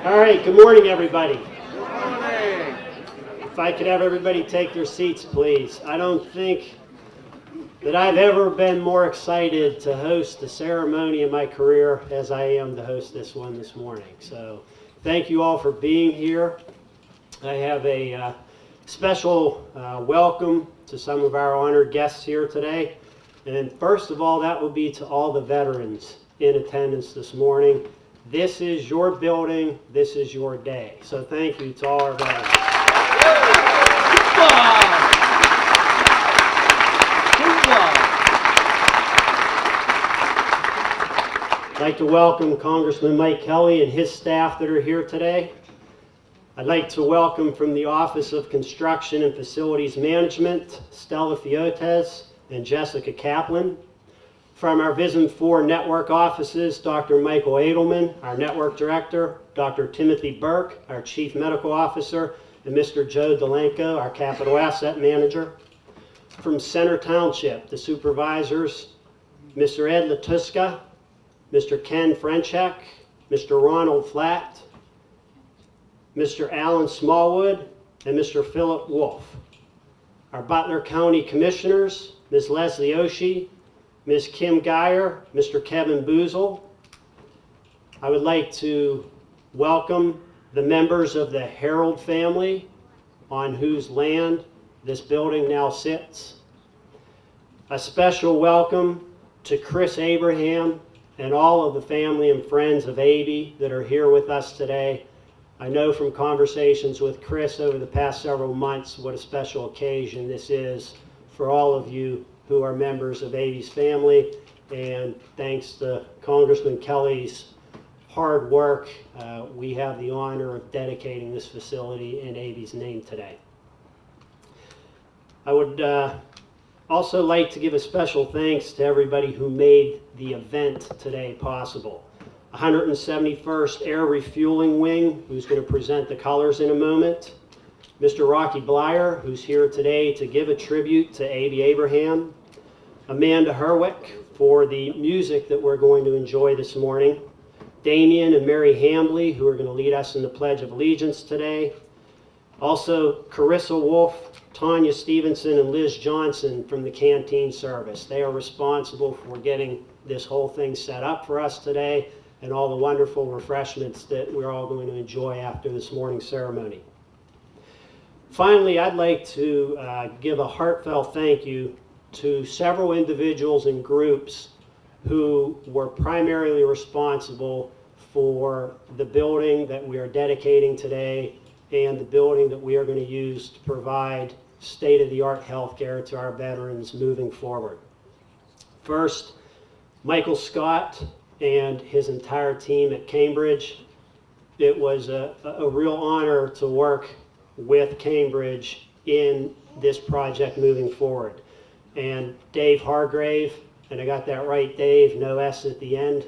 All right, good morning, everybody. Good morning. If I could have everybody take their seats, please. I don't think that I've ever been more excited to host a ceremony in my career as I am to host this one this morning. So thank you all for being here. I have a special welcome to some of our honored guests here today. And first of all, that would be to all the veterans in attendance this morning. This is your building, this is your day. So thank you to all our veterans. I'd like to welcome Congressman Mike Kelly and his staff that are here today. I'd like to welcome from the Office of Construction and Facilities Management, Stella Fiotes and Jessica Kaplan. From our Vision 4 network offices, Dr. Michael Edelman, our network director, Dr. Timothy Burke, our chief medical officer, and Mr. Joe Delenko, our capital asset manager. From Center Township, the supervisors, Mr. Ed Latuska, Mr. Ken Frenchek, Mr. Ronald Flatt, Mr. Alan Smallwood, and Mr. Philip Wolf. Our Butler County Commissioners, Ms. Leslie Oshie, Ms. Kim Geyer, Mr. Kevin Boozle. I would like to welcome the members of the Herold family on whose land this building now sits. A special welcome to Chris Abraham and all of the family and friends of Abie that are here with us today. I know from conversations with Chris over the past several months what a special occasion this is for all of you who are members of Abie's family, and thanks to Congressman Kelly's hard work, we have the honor of dedicating this facility in Abie's name today. I would also like to give a special thanks to everybody who made the event today possible. 171st Air Refueling Wing, who's going to present the colors in a moment. Mr. Rocky Blyer, who's here today to give a tribute to Abie Abraham. Amanda Herwick for the music that we're going to enjoy this morning. Damian and Mary Hambley, who are going to lead us in the Pledge of Allegiance today. Also, Carissa Wolf, Tanya Stevenson, and Liz Johnson from the canteen service. They are responsible for getting this whole thing set up for us today and all the wonderful refreshments that we're all going to enjoy after this morning's ceremony. Finally, I'd like to give a heartfelt thank you to several individuals and groups who were primarily responsible for the building that we are dedicating today and the building that we are going to use to provide state-of-the-art health care to our veterans moving forward. First, Michael Scott and his entire team at Cambridge. It was a real honor to work with Cambridge in this project moving forward. And Dave Hargrave, and I got that right, Dave, no S at the end.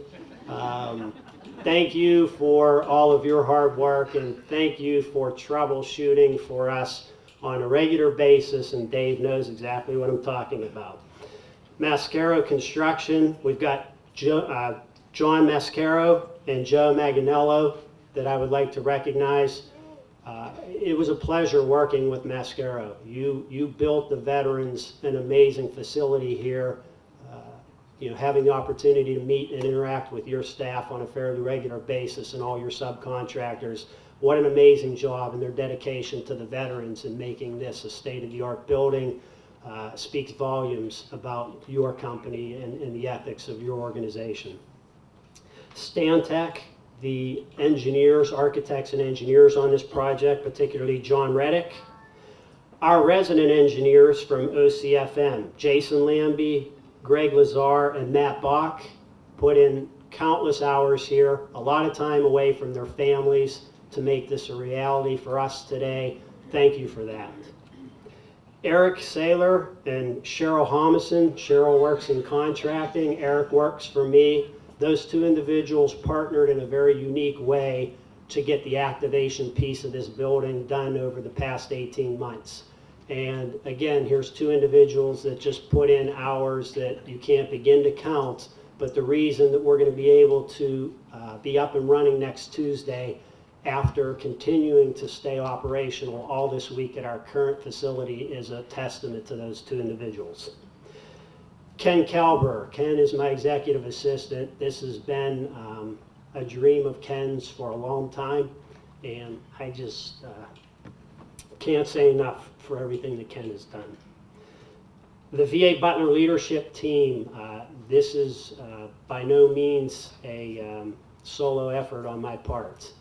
Thank you for all of your hard work, and thank you for troubleshooting for us on a regular basis, and Dave knows exactly what I'm talking about. Mascaro Construction, we've got John Mascaro and Joe Maganello that I would like to recognize. It was a pleasure working with Mascaro. You built the veterans an amazing facility here. Having the opportunity to meet and interact with your staff on a fairly regular basis and all your subcontractors. What an amazing job, and their dedication to the veterans in making this a state-of-the-art building speaks volumes about your company and the ethics of your organization. Stantec, the engineers, architects and engineers on this project, particularly John Reddick. Our resident engineers from OCFM, Jason Lambie, Greg Lazar, and Matt Bach, put in countless hours here, a lot of time away from their families to make this a reality for us today. Thank you for that. Eric Saylor and Cheryl Homison. Cheryl works in contracting, Eric works for me. Those two individuals partnered in a very unique way to get the activation piece of this building done over the past 18 months. And again, here's two individuals that just put in hours that you can't begin to count, but the reason that we're going to be able to be up and running next Tuesday after continuing to stay operational all this week at our current facility is a testament to those two individuals. Ken Kalber. Ken is my executive assistant. This has been a dream of Ken's for a long time, and I just can't say enough for everything that Ken has done. The VA Butler leadership team, this is by no means a solo effort on my part.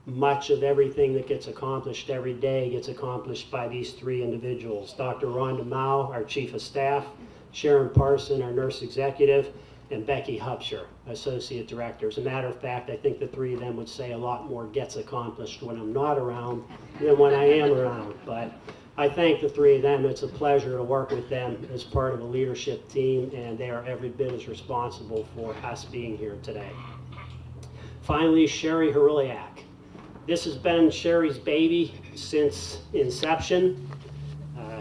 Much of everything that gets accomplished every day gets accomplished by these three individuals. Dr. Rhonda Mao, our Chief of Staff, Sharon Parson, our Nurse Executive, and Becky Hupsher, Associate Director. As a matter of fact, I think the three of them would say a lot more gets accomplished when I'm not around than when I am around. But I thank the three of them. It's a pleasure to work with them as part of a leadership team, and they are every bit as responsible for us being here today. Finally, Sherry Herold. This has been Sherry's baby since inception.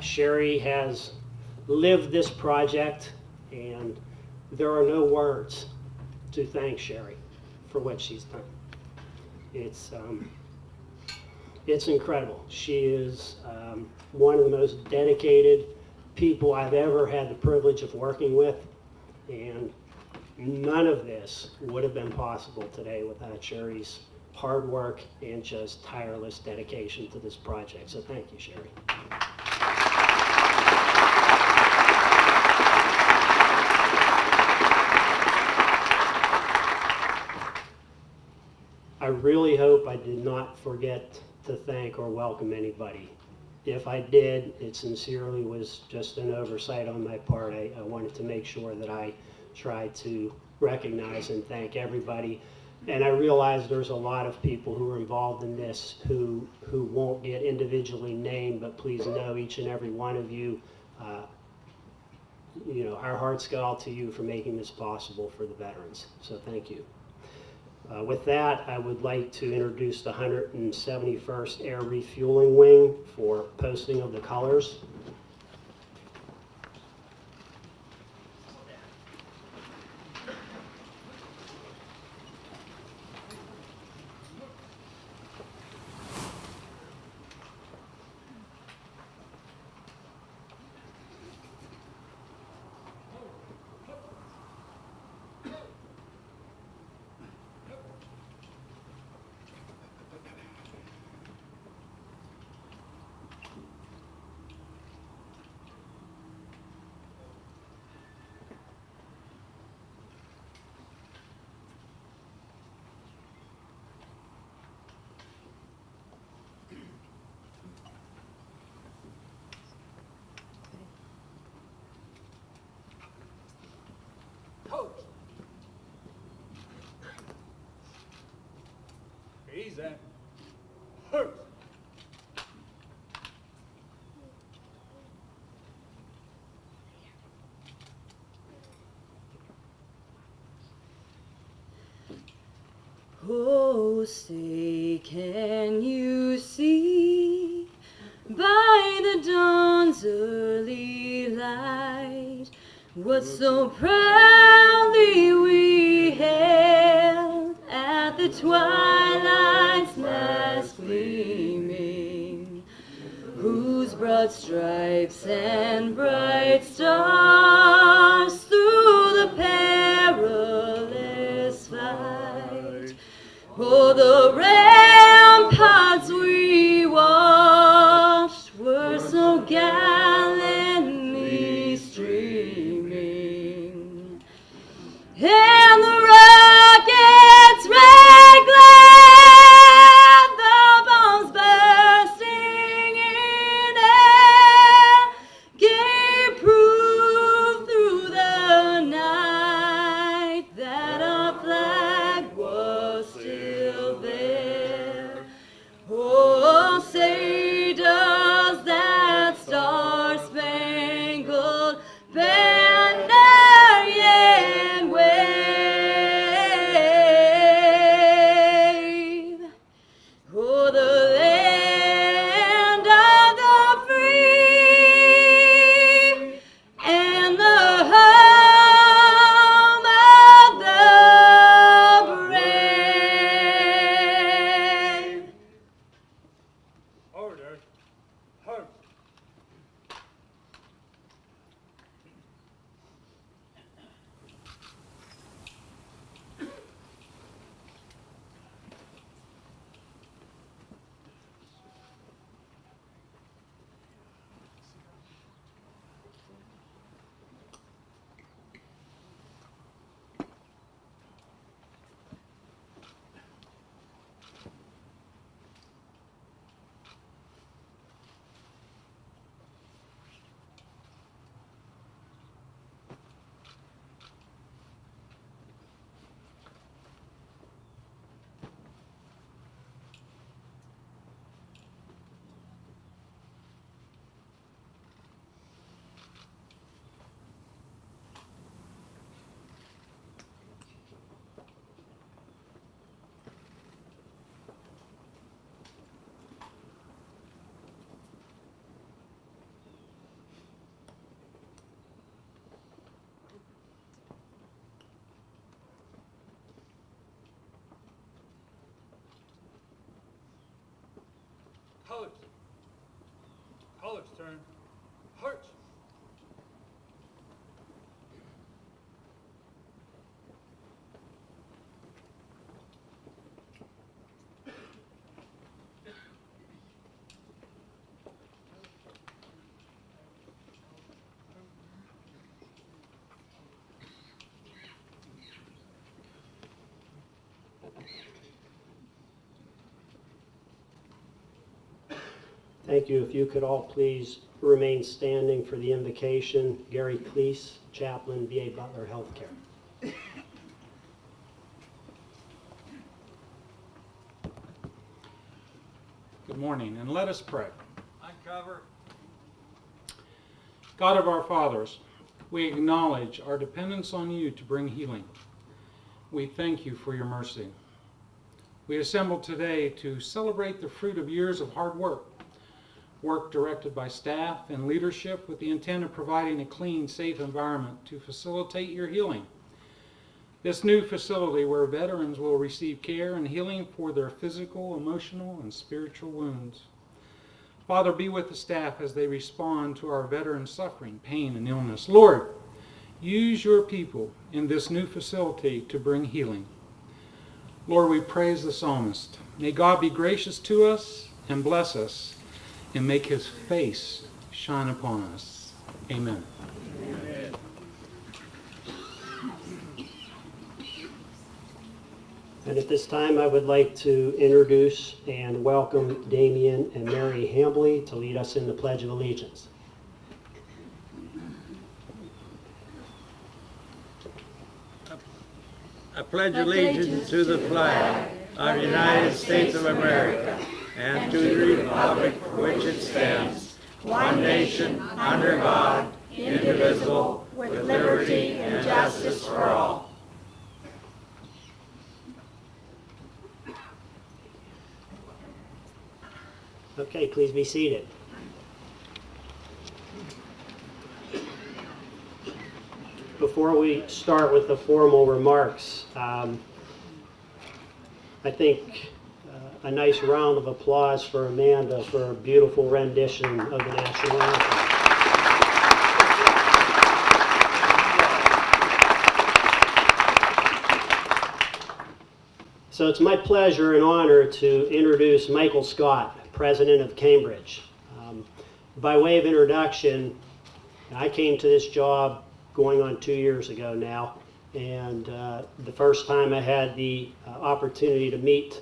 Sherry has lived this project, and there are no words to thank Sherry for what she's done. It's incredible. She is one of the most dedicated people I've ever had the privilege of working with, and none of this would have been possible today without Sherry's hard work and just tireless dedication to this project. So thank you, Sherry. I really hope I did not forget to thank or welcome anybody. If I did, it sincerely was just an oversight on my part. I wanted to make sure that I tried to recognize and thank everybody. And I realize there's a lot of people who are involved in this who won't get individually named, but please know each and every one of you, our hearts go out to you for making this possible for the veterans. So thank you. With that, I would like to introduce the 171st Air Refueling Wing for posting of the colors. Easy. Hurt. Oh, say, can you see by the dawn's early light what so proudly we hailed at the twilight's last gleaming, whose broad stripes and bright stars through the perilous fight, oh, the ramparts we watched were so gallantly streaming, and the rockets' red glare, the bombs bursting in air, gave proof through the night that our flag was still there. turn. Hurts. Thank you. If you could all please remain standing for the invocation. Gary Cleese, Chaplain, VA Butler Healthcare. Good morning, and let us pray. Uncover. God of our fathers, we acknowledge our dependence on you to bring healing. We thank you for your mercy. We assemble today to celebrate the fruit of years of hard work directed by staff and leadership with the intent of providing a clean, safe environment to facilitate your healing. This new facility where veterans will receive care and healing for their physical, emotional, and spiritual wounds. Father, be with the staff as they respond to our veterans' suffering, pain, and illness. Lord, use your people in this new facility to bring healing. Lord, we praise the psalmist. May God be gracious to us and bless us and make his face shine upon us. Amen. Amen. And at this time, I would like to introduce and welcome Damian and Mary Hambley to lead us in the Pledge of Allegiance. I pledge allegiance to the flag of the United States of America and to the republic for which it stands, one nation, under God, indivisible, with liberty and justice for all. Okay, please be seated. Before we start with the formal remarks, I think a nice round of applause for Amanda for a beautiful rendition of the national anthem. So it's my pleasure and honor to introduce Michael Scott, President of Cambridge. By way of introduction, I came to this job going on 2 years ago now, and the first time I had the opportunity to meet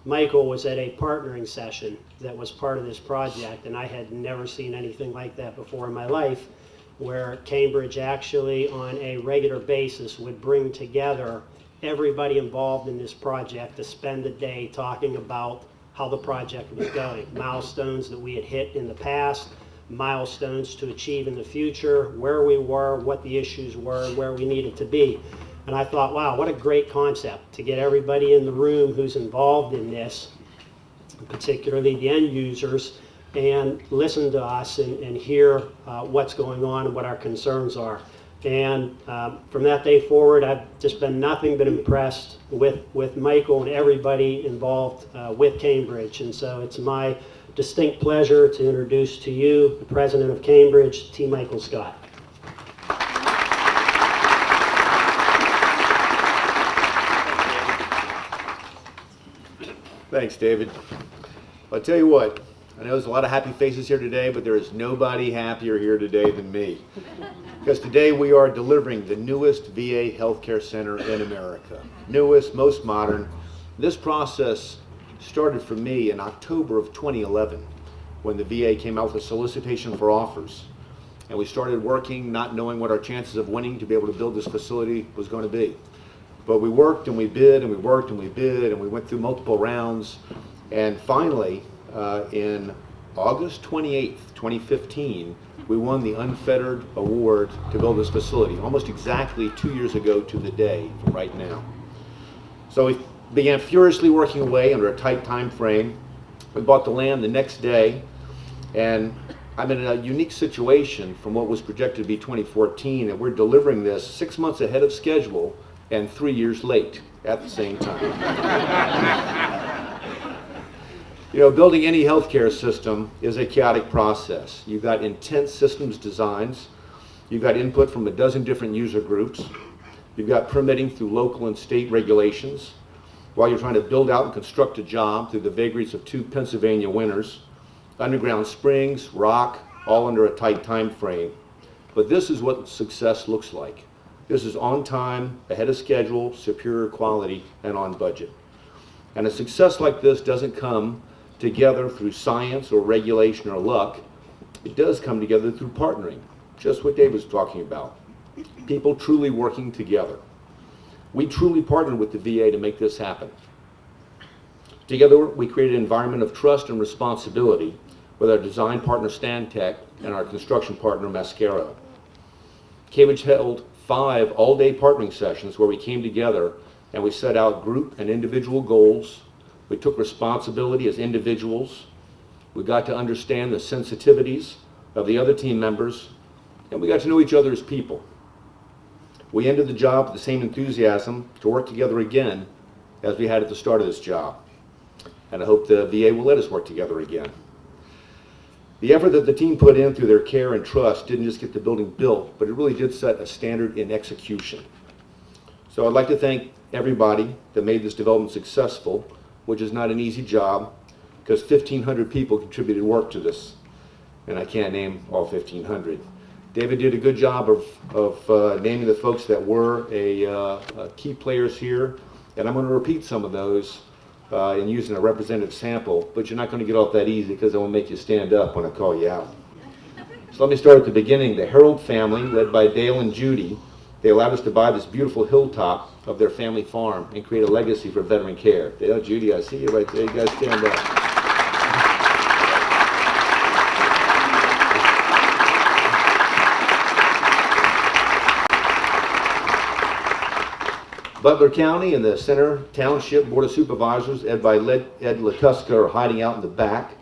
Michael was at a partnering session that was part of this project, and I had never seen anything like that before in my life, where Cambridge actually on a regular basis would bring together everybody involved in this project to spend the day talking about how the project was going, milestones that we had hit in the past, milestones to achieve in the future, where we were, what the issues were, and where we needed to be. And I thought, wow, what a great concept to get everybody in the room who's involved in this, particularly the end users, and listen to us and hear what's going on and what our concerns are. And from that day forward, I've just been nothing but impressed with Michael and everybody involved with Cambridge. And so it's my distinct pleasure to introduce to you the President of Cambridge, T. Michael Scott. Thanks, David. I'll tell you what, I know there's a lot of happy faces here today, but there is nobody happier here today than me. Because today we are delivering the newest VA healthcare center in America. Newest, most modern. This process started for me in October of 2011 when the VA came out with a solicitation for offers. And we started working not knowing what our chances of winning to be able to build this facility was going to be. But we worked and we bid and we worked and we bid and we went through multiple rounds. And finally, in August 28th, 2015, we won the Unfettered Award to build this facility, almost exactly 2 years ago to the day from right now. So we began furiously working away under a tight time frame. We bought the land the next day, and I'm in a unique situation from what was projected to be 2014, and we're delivering this 6 months ahead of schedule and 3 years late at the same time. You know, building any healthcare system is a chaotic process. You've got intense systems designs. You've got input from a dozen different user groups. You've got permitting through local and state regulations, while you're trying to build out and construct a job through the vagaries of 2 Pennsylvania winters, underground springs, rock, all under a tight time frame. But this is what success looks like. This is on time, ahead of schedule, superior quality, and on budget. And a success like this doesn't come together through science or regulation or luck. It does come together through partnering, just what Dave was talking about. People truly working together. We truly partnered with the VA to make this happen. Together, we created an environment of trust and responsibility with our design partner Stantec and our construction partner Mascaro. Cambridge held 5 all-day partnering sessions where we came together and we set out group and individual goals. We took responsibility as individuals. We got to understand the sensitivities of the other team members, and we got to know each other as people. We ended the job with the same enthusiasm to work together again as we had at the start of this job. And I hope the VA will let us work together again. The effort that the team put in through their care and trust didn't just get the building built, but it really did set a standard in execution. So I'd like to thank everybody that made this development successful, which is not an easy job, because 1,500 people contributed work to this, and I can't name all 1,500. David did a good job of naming the folks that were key players here, and I'm going to repeat some of those in using a representative sample, but you're not going to get off that easy because I will make you stand up when I call you out. So let me start at the beginning. The Herold family, led by Dale and Judy, they allowed us to buy this beautiful hilltop of their family farm and create a legacy for veteran care. Dale, Judy, I see you right there. You guys stand up. Butler County and the Center Township Board of Supervisors, Ed Latuska, are hiding out in the back.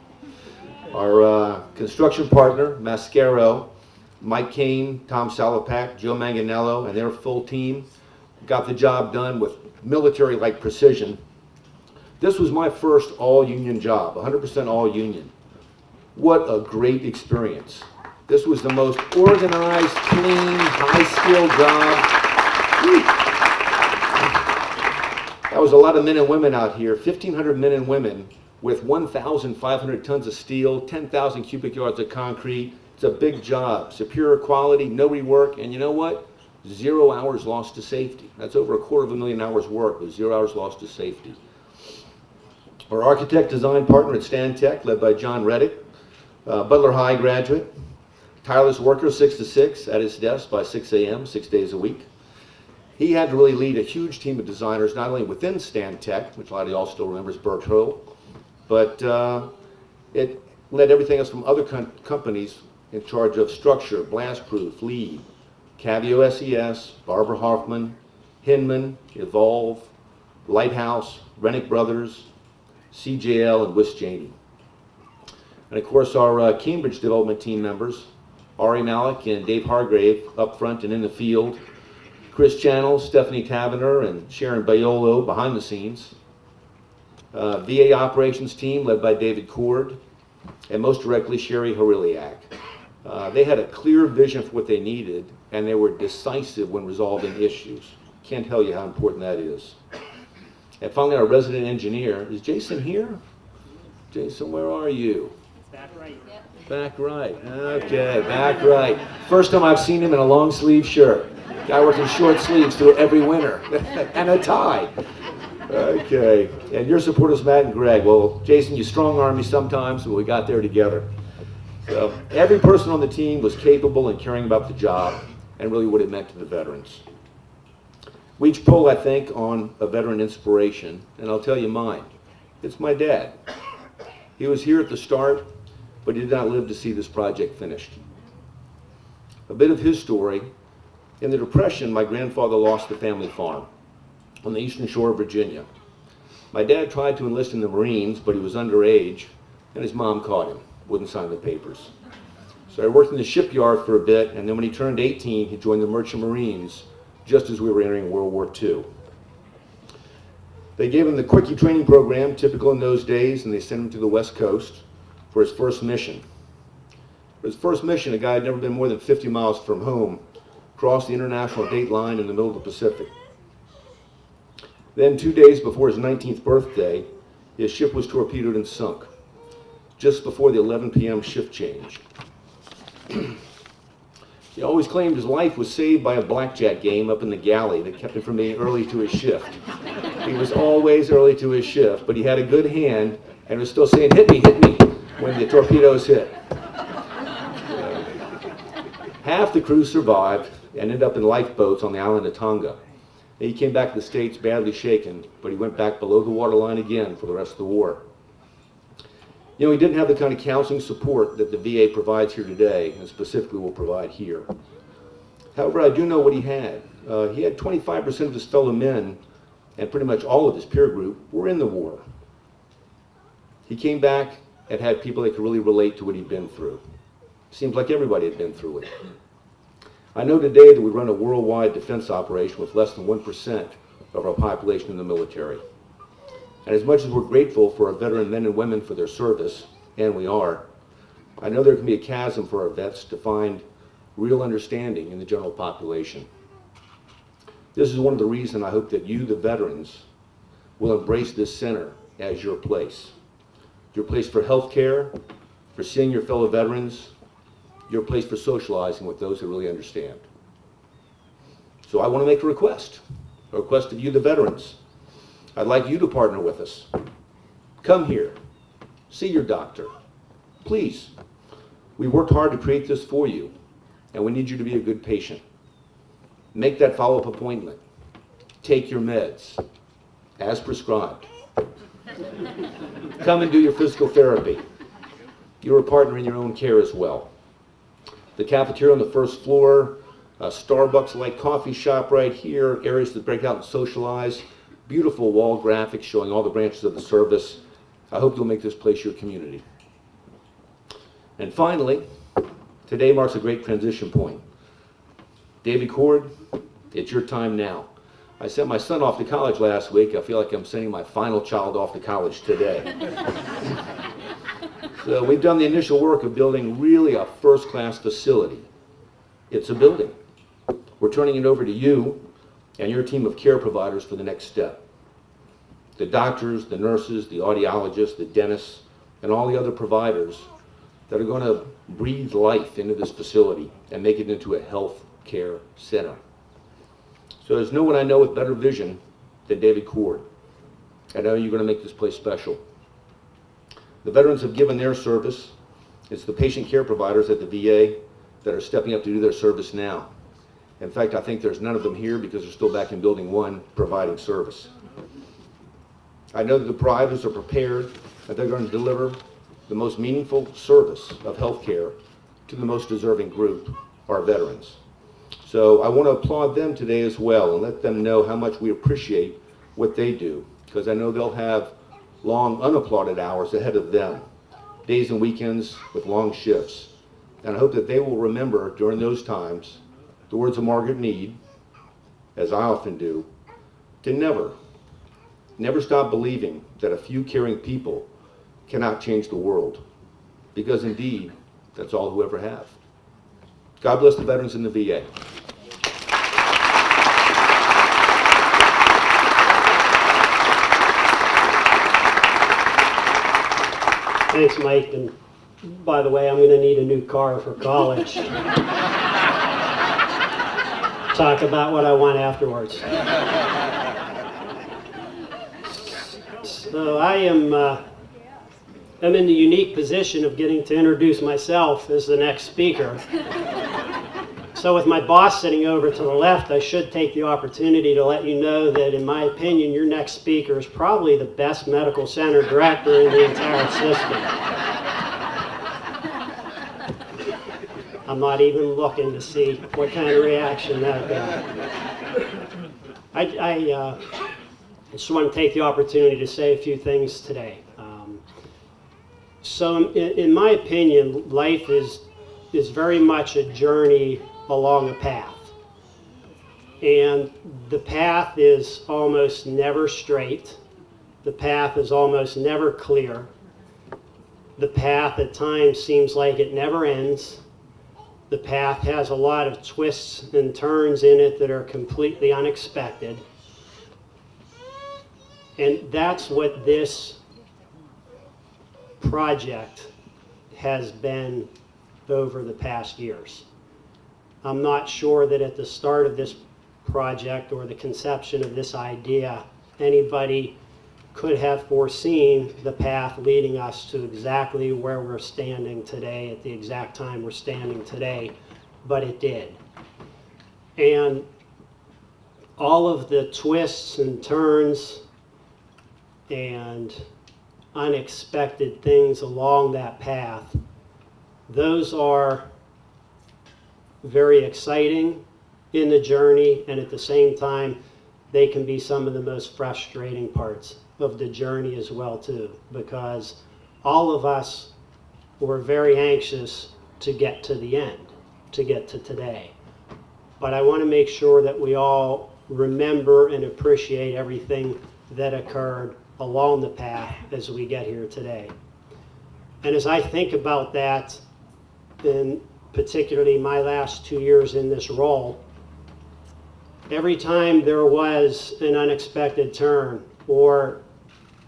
Our construction partner, Mascaro, Mike Kane, Tom Salapak, Joe Manganello, and their full team got the job done with military-like precision. This was my first all-union job, 100% all-union. What a great experience. This was the most organized, clean, high-skilled job. Whew. That was a lot of men and women out here, 1,500 men and women with 1,500 tons of steel, 10,000 cubic yards of concrete. It's a big job, superior quality, no rework, and you know what? 0 hours lost to safety. That's over 250,000 hours work with 0 hours lost to safety. Our architect design partner at Stantec, led by John Reddick, Butler High graduate, tireless worker, 6 to 6 at his desk by 6 a.m., 6 days a week. He had to really lead a huge team of designers, not only within Stantec, which a lot of y'all still remembers Bert Hill, but it led everything else from other companies in charge of structure, blast-proof, LEED, Cavio SES, Barbara Hoffman, Hinman, Evolve, Lighthouse, Rennick Brothers, CJL, and Wis Janey. And of course our Cambridge development team members, Ari Malik and Dave Hargrave up front and in the field, Chris Channel, Stephanie Tavener, and Sharon Baiolo behind the scenes. VA operations team led by David Cord, and most directly Sherry Horiliak. They had a clear vision for what they needed, and they were decisive when resolving issues. Can't tell you how important that is. And finally, our resident engineer, is Jason here? Jason, where are you? Back right. Yep. Back right. Okay, back right. First time I've seen him in a long sleeve shirt. Guy works in short sleeves through every winter. And a tie. Okay. And your supporters, Matt and Greg. Well, Jason, you strong-arm me sometimes, but we got there together. So every person on the team was capable and caring about the job and really what it meant to the veterans. We each pull, I think, on a veteran inspiration, and I'll tell you mine. It's my dad. He was here at the start, but he did not live to see this project finished. A bit of his story. In the Depression, my grandfather lost the family farm on the eastern shore of Virginia. My dad tried to enlist in the Marines, but he was underage, and his mom caught him, wouldn't sign the papers. So I worked in the shipyard for a bit, and then when he turned 18, he joined the Merchant Marines, just as we were entering World War II. They gave him the quickie training program, typical in those days, and they sent him to the West Coast for his first mission. For his first mission, a guy had never been more than 50 miles from home, crossed the international date line in the middle of the Pacific. Then 2 days before his 19th birthday, his ship was torpedoed and sunk, just before the 11 p.m. shift change. He always claimed his life was saved by a blackjack game up in the galley that kept him from being early to his shift. He was always early to his shift, but he had a good hand and was still saying, hit me, when the torpedoes hit. Half the crew survived and ended up in lifeboats on the island of Tonga. He came back to the States badly shaken, but he went back below the waterline again for the rest of the war. You know, he didn't have the kind of counseling support that the VA provides here today, and specifically will provide here. However, I do know what he had. He had 25% of his fellow men, and pretty much all of his peer group, were in the war. He came back and had people that could really relate to what he'd been through. Seems like everybody had been through it. I know today that we run a worldwide defense operation with less than 1% of our population in the military. And as much as we're grateful for our veteran men and women for their service, and we are, I know there can be a chasm for our vets to find real understanding in the general population. This is one of the reasons I hope that you, the veterans, will embrace this center as your place. Your place for health care, for seeing your fellow veterans, your place for socializing with those who really understand. So I want to make a request of you, the veterans. I'd like you to partner with us. Come here, see your doctor. Please, we worked hard to create this for you, and we need you to be a good patient. Make that follow-up appointment. Take your meds, as prescribed. Come and do your physical therapy. You're a partner in your own care as well. The cafeteria on the first floor, a Starbucks-like coffee shop right here, areas to break out and socialize, beautiful wall graphics showing all the branches of the service. I hope you'll make this place your community. And finally, today marks a great transition point. David Cord, it's your time now. I sent my son off to college last week. I feel like I'm sending my final child off to college today. So we've done the initial work of building really a first-class facility. It's a building. We're turning it over to you and your team of care providers for the next step. The doctors, the nurses, the audiologists, the dentists, and all the other providers that are going to breathe life into this facility and make it into a health care center. So there's no one I know with better vision than David Cord. I know you're going to make this place special. The veterans have given their service. It's the patient care providers at the VA that are stepping up to do their service now. In fact, I think there's none of them here because they're still back in Building 1 providing service. I know that the providers are prepared that they're going to deliver the most meaningful service of health care to the most deserving group, our veterans. So I want to applaud them today as well and let them know how much we appreciate what they do, because I know they'll have long unapplauded hours ahead of them, days and weekends with long shifts. And I hope that they will remember during those times the words of Margaret Mead, as I often do, to never stop believing that a few caring people cannot change the world, because indeed, that's all who ever have. God bless the veterans in the VA. Thanks, Mike. And by the way, I'm going to need a new car for college. Talk about what I want afterwards. So I'm in the unique position of getting to introduce myself as the next speaker. So with my boss sitting over to the left, I should take the opportunity to let you know that, in my opinion, your next speaker is probably the best medical center director in the entire system. I'm not even looking to see what kind of reaction that got. I just want to take the opportunity to say a few things today. So in my opinion, life is very much a journey along a path. And the path is almost never straight. The path is almost never clear. The path at times seems like it never ends. The path has a lot of twists and turns in it that are completely unexpected. And that's what this project has been over the past years. I'm not sure that at the start of this project or the conception of this idea, anybody could have foreseen the path leading us to exactly where we're standing today at the exact time we're standing today, but it did. And all of the twists and turns and unexpected things along that path, those are very exciting in the journey, and at the same time, they can be some of the most frustrating parts of the journey as well too, because all of us were very anxious to get to the end, to get to today. But I want to make sure that we all remember and appreciate everything that occurred along the path as we get here today. And as I think about that, and particularly my last 2 years in this role, every time there was an unexpected turn or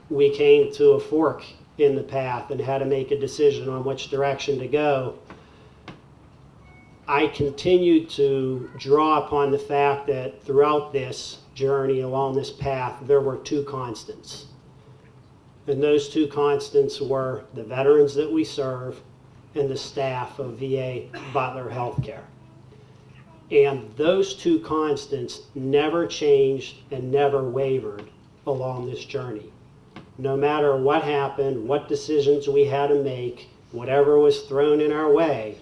we came to a fork in the path and had to make a decision on which direction to go, I continued to draw upon the fact that throughout this journey along this path, there were two constants. And those two constants were the veterans that we serve and the staff of VA Butler Healthcare. And those two constants never changed and never wavered along this journey. No matter what happened, what decisions we had to make, whatever was thrown in our way,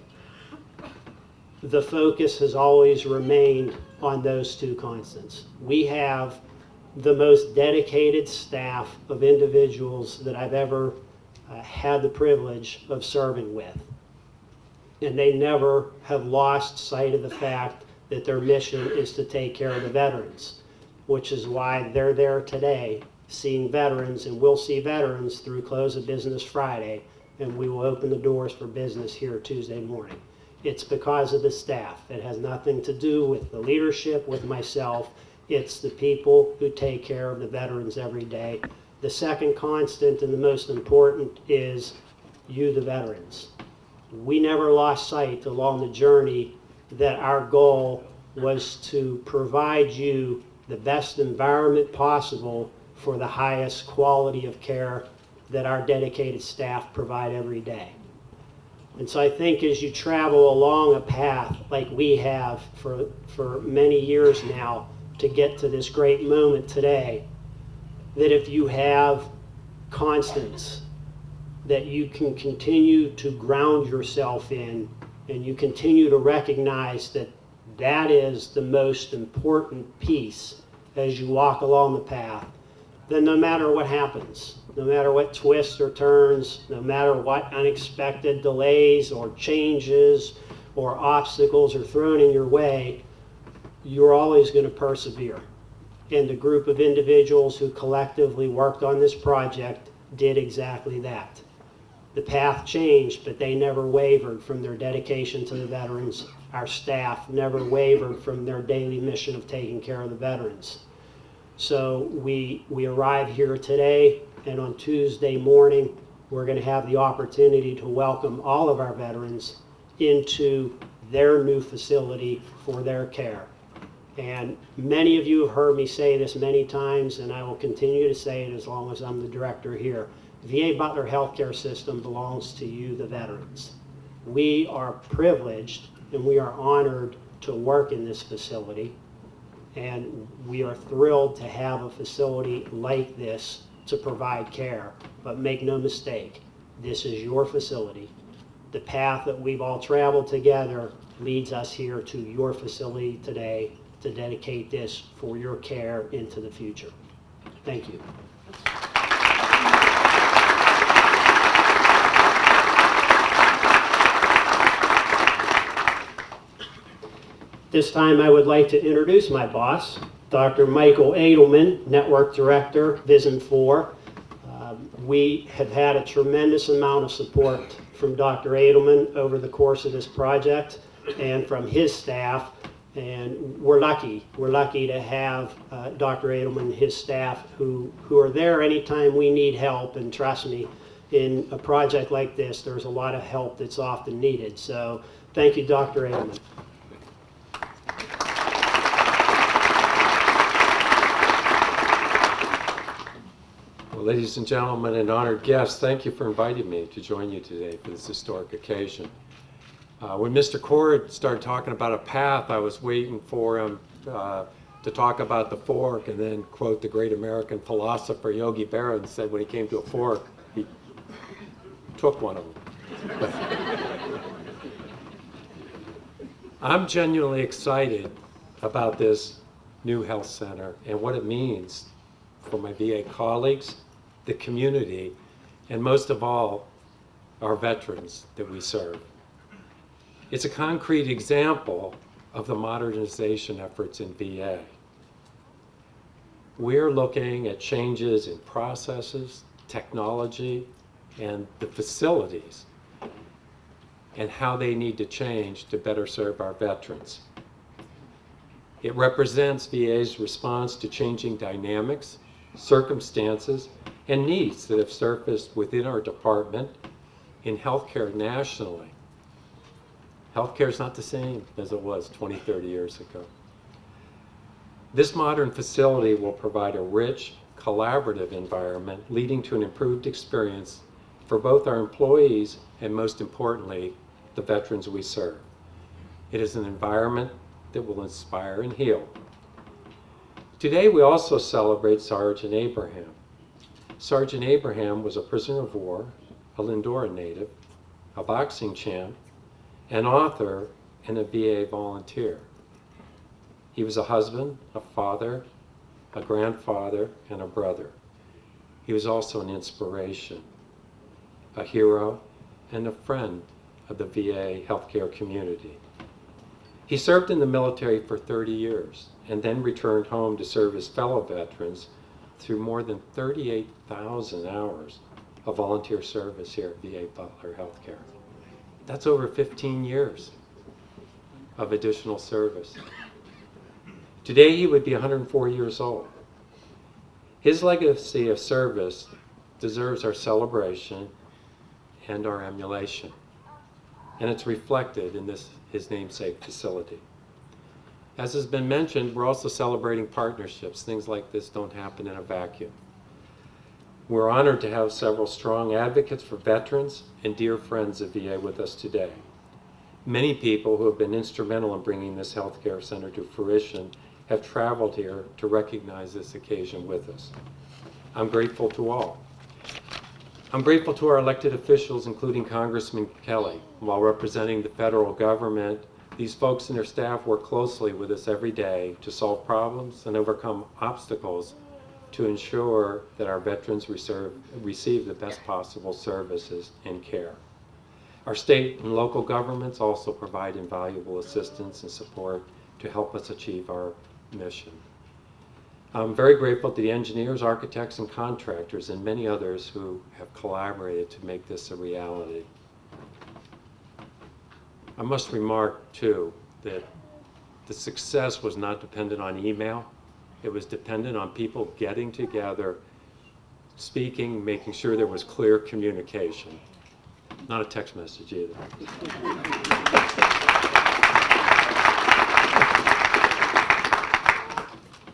the focus has always remained on those two constants. We have the most dedicated staff of individuals that I've ever had the privilege of serving with. And they never have lost sight of the fact that their mission is to take care of the veterans, which is why they're there today seeing veterans, and we'll see veterans through close of business Friday, and we will open the doors for business here Tuesday morning. It's because of the staff. It has nothing to do with the leadership, with myself. It's the people who take care of the veterans every day. The second constant and the most important is you, the veterans. We never lost sight along the journey that our goal was to provide you the best environment possible for the highest quality of care that our dedicated staff provide every day. And so I think as you travel along a path like we have for many years now to get to this great moment today, that if you have constants that you can continue to ground yourself in, and you continue to recognize that that is the most important piece as you walk along the path, then no matter what happens, no matter what twists or turns, no matter what unexpected delays or changes or obstacles are thrown in your way, you're always going to persevere. And the group of individuals who collectively worked on this project did exactly that. The path changed, but they never wavered from their dedication to the veterans. Our staff never wavered from their daily mission of taking care of the veterans. So we arrive here today, and on Tuesday morning, we're going to have the opportunity to welcome all of our veterans into their new facility for their care. And many of you have heard me say this many times, and I will continue to say it as long as I'm the director here. VA Butler Healthcare System belongs to you, the veterans. We are privileged and we are honored to work in this facility, and we are thrilled to have a facility like this to provide care. But make no mistake, this is your facility. The path that we've all traveled together leads us here to your facility today to dedicate this for your care into the future. Thank you. This time I would like to introduce my boss, Dr. Michael Edelman, Network Director, Vision 4, We have had a tremendous amount of support from Dr. Edelman over the course of this project and from his staff. And we're lucky to have Dr. Edelman and his staff who are there anytime we need help. And trust me, in a project like this, there's a lot of help that's often needed. So thank you, Dr. Edelman. Well, ladies and gentlemen and honored guests, thank you for inviting me to join you today for this historic occasion. When Mr. Cord started talking about a path, I was waiting for him to talk about the fork and then quote the great American philosopher Yogi Berra and said when he came to a fork, he took one of them. I'm genuinely excited about this new health center and what it means for my VA colleagues, the community, and most of all, our veterans that we serve. It's a concrete example of the modernization efforts in VA. We're looking at changes in processes, technology, and the facilities, and how they need to change to better serve our veterans. It represents VA's response to changing dynamics, circumstances, and needs that have surfaced within our department in healthcare nationally. Healthcare is not the same as it was 20, 30 years ago. This modern facility will provide a rich, collaborative environment leading to an improved experience for both our employees and, most importantly, the veterans we serve. It is an environment that will inspire and heal. Today we also celebrate Sergeant Abraham. Sergeant Abraham was a prisoner of war, a Lindora native, a boxing champ, an author, and a VA volunteer. He was a husband, a father, a grandfather, and a brother. He was also an inspiration, a hero, and a friend of the VA healthcare community. He served in the military for 30 years and then returned home to serve his fellow veterans through more than 38,000 hours of volunteer service here at VA Butler Healthcare. That's over 15 years of additional service. Today he would be 104 years old. His legacy of service deserves our celebration and our emulation, and it's reflected in his namesake facility. As has been mentioned, we're also celebrating partnerships. Things like this don't happen in a vacuum. We're honored to have several strong advocates for veterans and dear friends of VA with us today. Many people who have been instrumental in bringing this healthcare center to fruition have traveled here to recognize this occasion with us. I'm grateful to all. I'm grateful to our elected officials, including Congressman Kelly. While representing the federal government, these folks and their staff work closely with us every day to solve problems and overcome obstacles to ensure that our veterans receive the best possible services and care. Our state and local governments also provide invaluable assistance and support to help us achieve our mission. I'm very grateful to the engineers, architects, and contractors, and many others who have collaborated to make this a reality. I must remark, too, that the success was not dependent on email. It was dependent on people getting together, speaking, making sure there was clear communication. Not a text message either.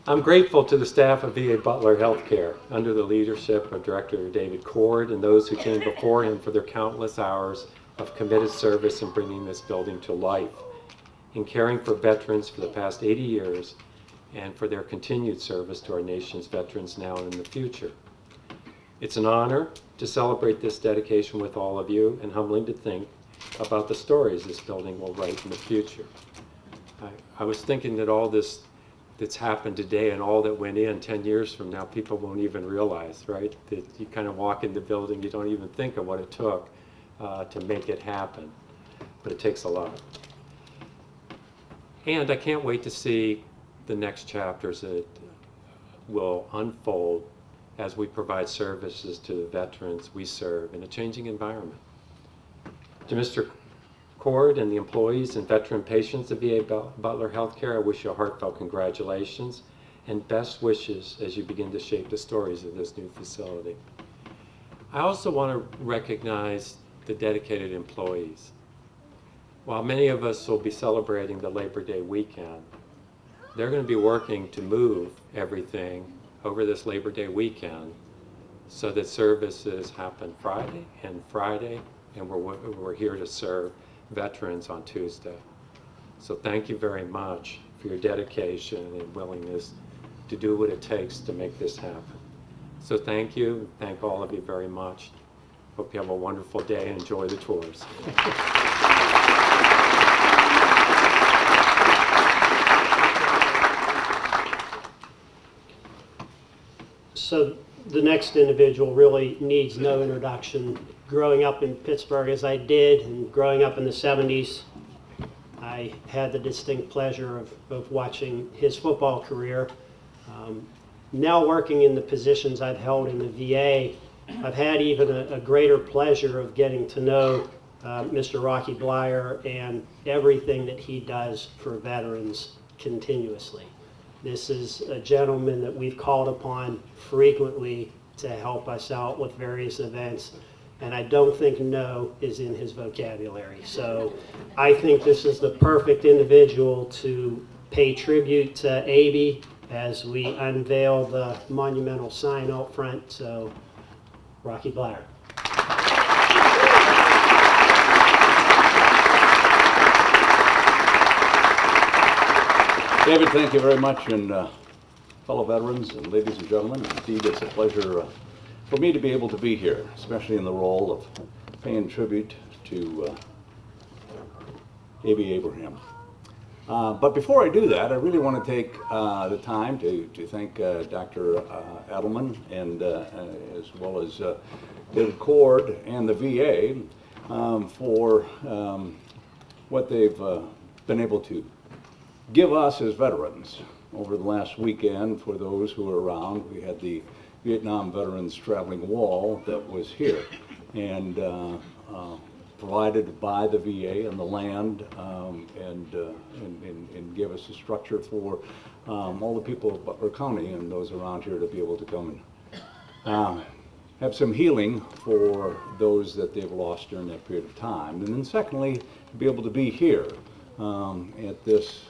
I'm grateful to the staff of VA Butler Healthcare, under the leadership of Director David Cord and those who came before him for their countless hours of committed service in bringing this building to life, in caring for veterans for the past 80 years, and for their continued service to our nation's veterans now and in the future. It's an honor to celebrate this dedication with all of you, and humbling to think about the stories this building will write in the future. I was thinking that all this that's happened today and all that went in 10 years from now, people won't even realize, right? That you kind of walk in the building, you don't even think of what it took to make it happen, but it takes a lot. And I can't wait to see the next chapters that will unfold as we provide services to the veterans we serve in a changing environment. To Mr. Cord and the employees and veteran patients of VA Butler Healthcare, I wish you a heartfelt congratulations and best wishes as you begin to shape the stories of this new facility. I also want to recognize the dedicated employees. While many of us will be celebrating the Labor Day weekend, they're going to be working to move everything over this Labor Day weekend so that services happen Friday, and we're here to serve veterans on Tuesday. So thank you very much for your dedication and willingness to do what it takes to make this happen. So thank you. Thank all of you very much. Hope you have a wonderful day and enjoy the tours. So the next individual really needs no introduction. Growing up in Pittsburgh as I did, and growing up in the 70s, I had the distinct pleasure of watching his football career. Now working in the positions I've held in the VA, I've had even a greater pleasure of getting to know Mr. Rocky Blyer and everything that he does for veterans continuously. This is a gentleman that we've called upon frequently to help us out with various events, and I don't think no is in his vocabulary. So I think this is the perfect individual to pay tribute to Abie as we unveil the monumental sign out front. So, Rocky Blyer. David, thank you very much, and fellow veterans and ladies and gentlemen, indeed it's a pleasure for me to be able to be here, especially in the role of paying tribute to Abie Abraham. But before I do that, I really want to take the time to thank Dr. Adelman and as well as David Cord and the VA for what they've been able to give us as veterans. Over the last weekend, for those who are around, we had the Vietnam Veterans Traveling Wall that was here, and provided by the VA and the land, and gave us a structure for all the people of Butler County and those around here to be able to come and have some healing for those that they've lost during that period of time. And then secondly, to be able to be here at this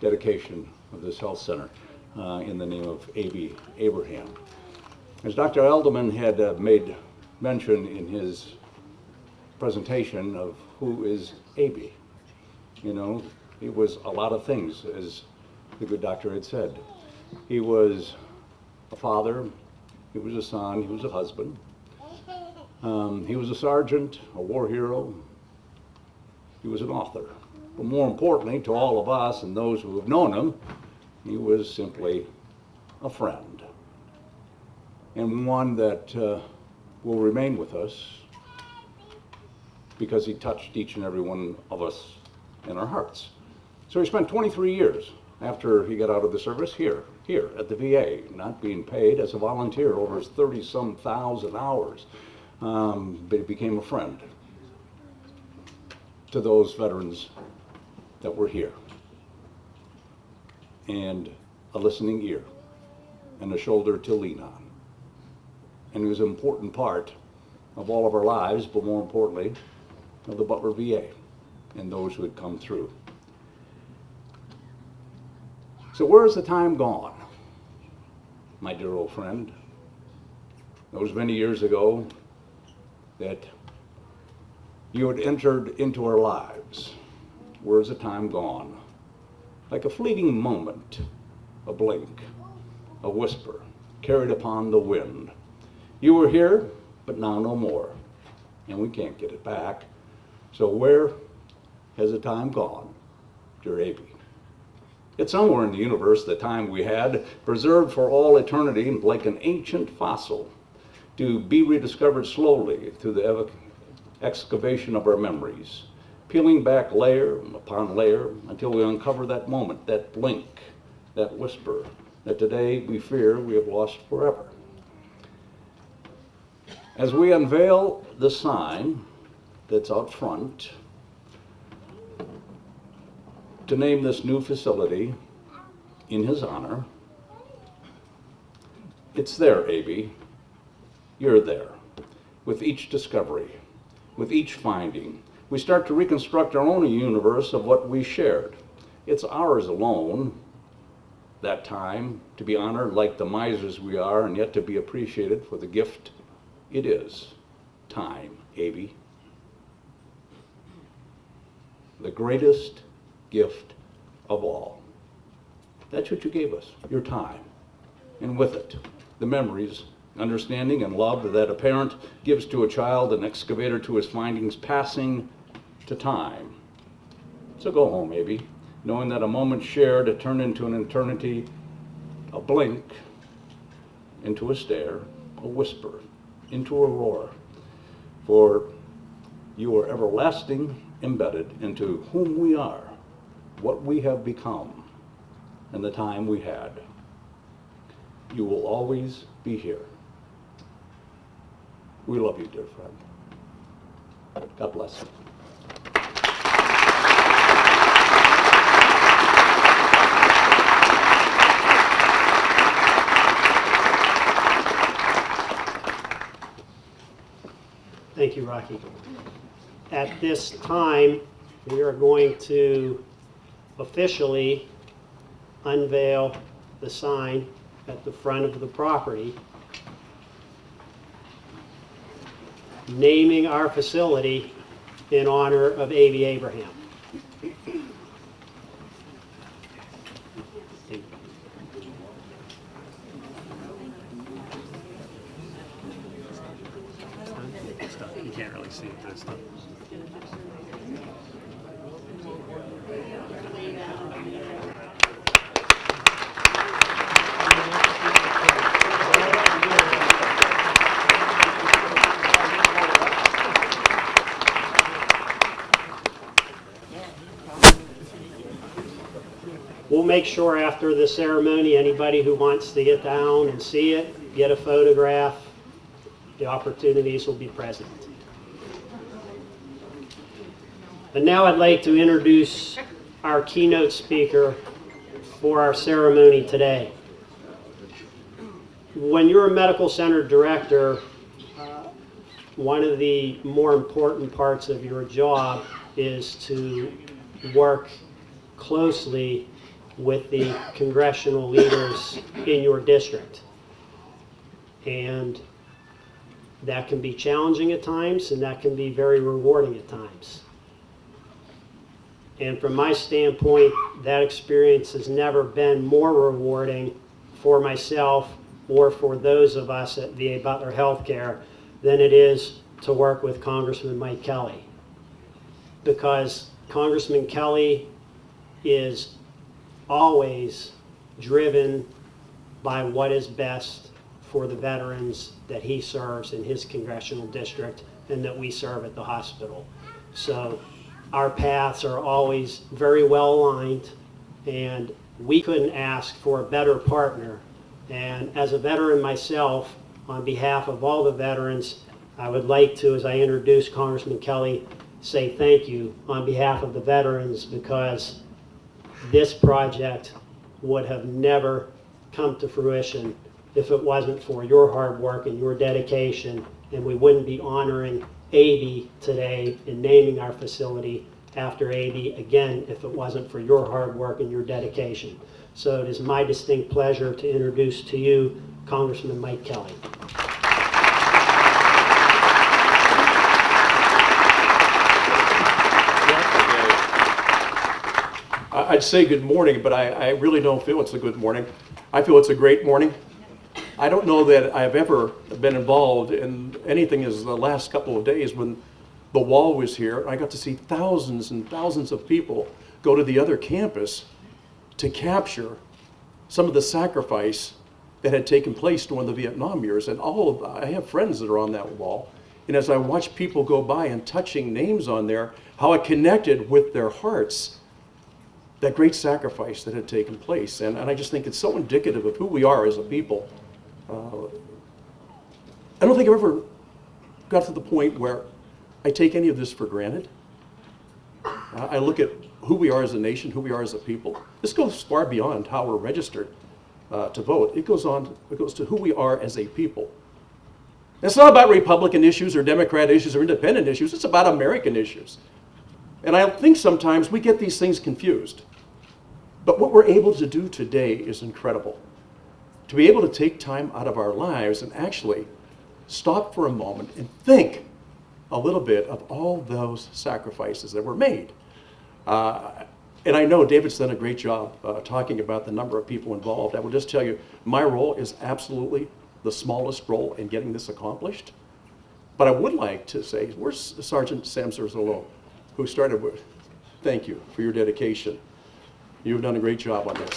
dedication of this health center in the name of Abie Abraham. As Dr. Alderman had made mention in his presentation of who is Abie. You know, he was a lot of things, as the good doctor had said. He was a father, he was a son, he was a husband. He was a sergeant, a war hero. He was an author. But more importantly, to all of us and those who have known him, he was simply a friend. And one that will remain with us because he touched each and every one of us in our hearts. So he spent 23 years after he got out of the service here at the VA, not being paid, as a volunteer over his 30-some thousand hours. But he became a friend to those veterans that were here, and a listening ear and a shoulder to lean on. And he was an important part of all of our lives, but more importantly, of the Butler VA and those who had come through. So where has the time gone, my dear old friend? Those many years ago that you had entered into our lives. Where's the time gone? Like a fleeting moment, a blink, a whisper, carried upon the wind. You were here, but now no more, and we can't get it back. So where has the time gone, dear Abie? It's somewhere in the universe, the time we had, preserved for all eternity like an ancient fossil, to be rediscovered slowly through the excavation of our memories, peeling back layer upon layer until we uncover that moment, that blink, that whisper, that today we fear we have lost forever. As we unveil the sign that's out front to name this new facility in his honor, it's there, Abie. You're there. With each discovery, with each finding, we start to reconstruct our own universe of what we shared. It's ours alone, that time, to be honored like the misers we are, and yet to be appreciated for the gift it is. Time, Abie. The greatest gift of all. That's what you gave us, your time. And with it, the memories, understanding, and love that a parent gives to a child, an excavator to his findings, passing to time. So go home, Abie, knowing that a moment shared to turn into an eternity, a blink into a stare, a whisper into a roar. For you are everlasting embedded into whom we are, what we have become, and the time we had. You will always be here. We love you, dear friend. God bless you. Thank you, Rocky. At this time, we are going to officially unveil the sign at the front of the property, naming our facility in honor of Abie Abraham. You can't really see it this time. We'll make sure after the ceremony, anybody who wants to get down and see it, get a photograph, the opportunities will be present. And now I'd like to introduce our keynote speaker for our ceremony today. When you're a medical center director, one of the more important parts of your job is to work closely with the congressional leaders in your district. And that can be challenging at times, and that can be very rewarding at times. And from my standpoint, that experience has never been more rewarding for myself or for those of us at VA Butler Healthcare than it is to work with Congressman Mike Kelly. Because Congressman Kelly is always driven by what is best for the veterans that he serves in his congressional district and that we serve at the hospital. So our paths are always very well aligned, and we couldn't ask for a better partner. And as a veteran myself, on behalf of all the veterans, I would like to, as I introduce Congressman Kelly, say thank you on behalf of the veterans, because this project would have never come to fruition if it wasn't for your hard work and your dedication, and we wouldn't be honoring Abie today in naming our facility after Abie, again, if it wasn't for your hard work and your dedication. So it is my distinct pleasure to introduce to you Congressman Mike Kelly. I'd say good morning, but I really don't feel it's a good morning. I feel it's a great morning. I don't know that I've ever been involved in anything as the last couple of days when the wall was here. I got to see thousands and thousands of people go to the other campus to capture some of the sacrifice that had taken place during the Vietnam years. And I have friends that are on that wall. And as I watched people go by and touching names on there, how it connected with their hearts, that great sacrifice that had taken place. And I just think it's so indicative of who we are as a people. I don't think I've ever got to the point where I take any of this for granted. I look at who we are as a nation, who we are as a people. This goes far beyond how we're registered to vote. It goes to who we are as a people. It's not about Republican issues or Democrat issues or independent issues. It's about American issues. And I think sometimes we get these things confused. But what we're able to do today is incredible. To be able to take time out of our lives and actually stop for a moment and think a little bit of all those sacrifices that were made. And I know David's done a great job talking about the number of people involved. I will just tell you, my role is absolutely the smallest role in getting this accomplished. But I would like to say, where's Sergeant Sam Zerzolo, who started with, thank you for your dedication. You've done a great job on this.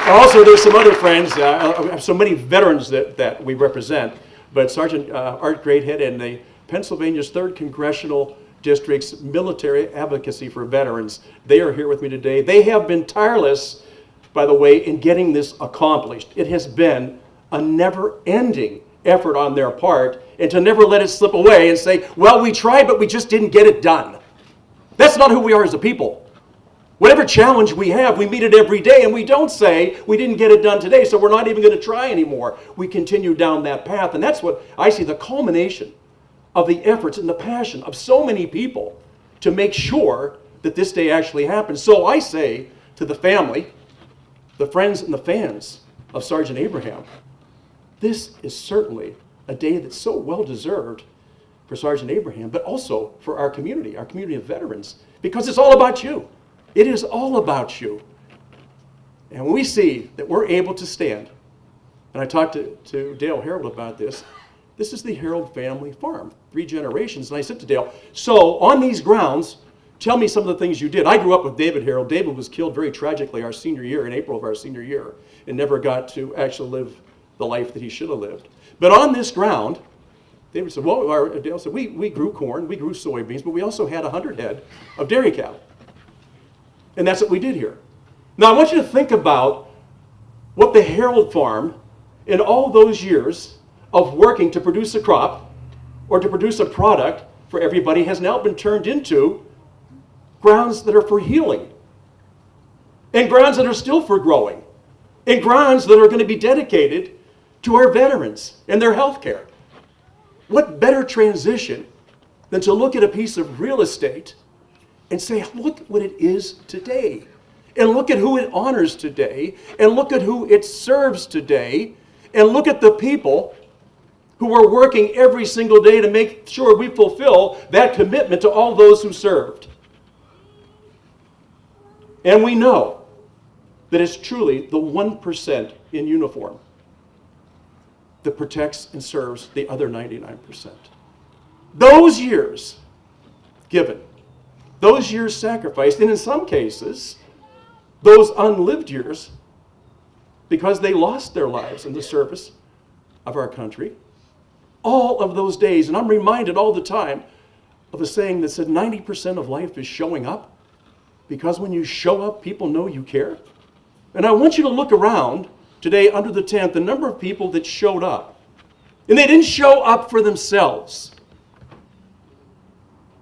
Also, there's some other friends, so many veterans that we represent, but Sergeant Art Greathead and the Pennsylvania's 3rd Congressional District's Military Advocacy for Veterans, they are here with me today. They have been tireless, by the way, in getting this accomplished. It has been a never-ending effort on their part, and to never let it slip away and say, well, we tried, but we just didn't get it done. That's not who we are as a people. Whatever challenge we have, we meet it every day, and we don't say, we didn't get it done today, so we're not even going to try anymore. We continue down that path, and that's what I see, the culmination of the efforts and the passion of so many people to make sure that this day actually happens. So I say to the family, the friends and the fans of Sergeant Abraham, this is certainly a day that's so well deserved for Sergeant Abraham, but also for our community of veterans, because it's all about you. It is all about you. And when we see that we're able to stand, and I talked to Dale Herold about this, this is the Herold family farm, 3 generations. And I said to Dale, so on these grounds, tell me some of the things you did. I grew up with David Herold. David was killed very tragically our senior year, in April of our senior year, and never got to actually live the life that he should have lived. But on this ground, David said, well, Dale said, we grew corn, we grew soybeans, but we also had 100 head of dairy cattle. And that's what we did here. Now I want you to think about what the Herold farm, in all those years of working to produce a crop or to produce a product for everybody, has now been turned into grounds that are for healing, and grounds that are still for growing, and grounds that are going to be dedicated to our veterans and their health care. What better transition than to look at a piece of real estate and say, look what it is today, and look at who it honors today, and look at who it serves today, and look at the people who are working every single day to make sure we fulfill that commitment to all those who served. And we know that it's truly the 1% in uniform that protects and serves the other 99%. Those years given, those years sacrificed, and in some cases, those unlived years, because they lost their lives in the service of our country, all of those days. And I'm reminded all the time of a saying that said 90% of life is showing up, because when you show up, people know you care. And I want you to look around today under the tent, the number of people that showed up. And they didn't show up for themselves.